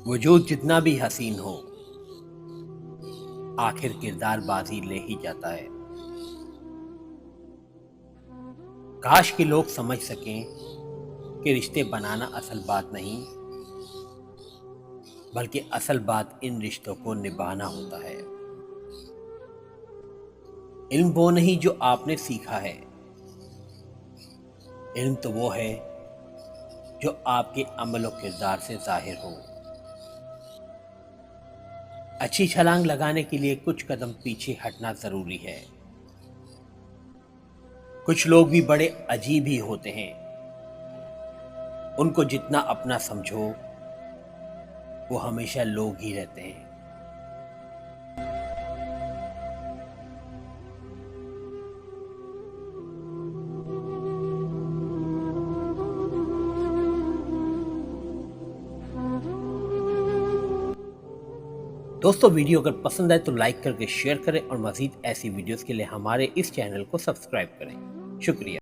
وجود جتنا بھی حسین ہو، آخر کردار بازی لے ہی جاتا ہے۔ کاش کہ لوگ سمجھ سکیں کہ رشتے بنانا اصل بات نہیں، بلکہ اصل بات ان رشتوں کو نبھانا ہوتا ہے۔ علم وہ نہیں جو آپ نے سیکھا ہے، علم تو وہ ہے جو آپ کے عمل و کردار سے ظاہر ہو۔ اچھی چھلانگ لگانے کے لیے کچھ قدم پیچھے ہٹنا ضروری ہے۔ کچھ لوگ بھی بڑے عجیب ہی ہوتے ہیں، ان کو جتنا اپنا سمجھو وہ ہمیشہ لوگ ہی رہتے ہیں۔ دوستو، ویڈیو اگر پسند آئے تو لائک کر کے شیئر کریں اور مزید ایسی ویڈیوز کے لیے ہمارے اس چینل کو سبسکرائب کریں۔ شکریہ۔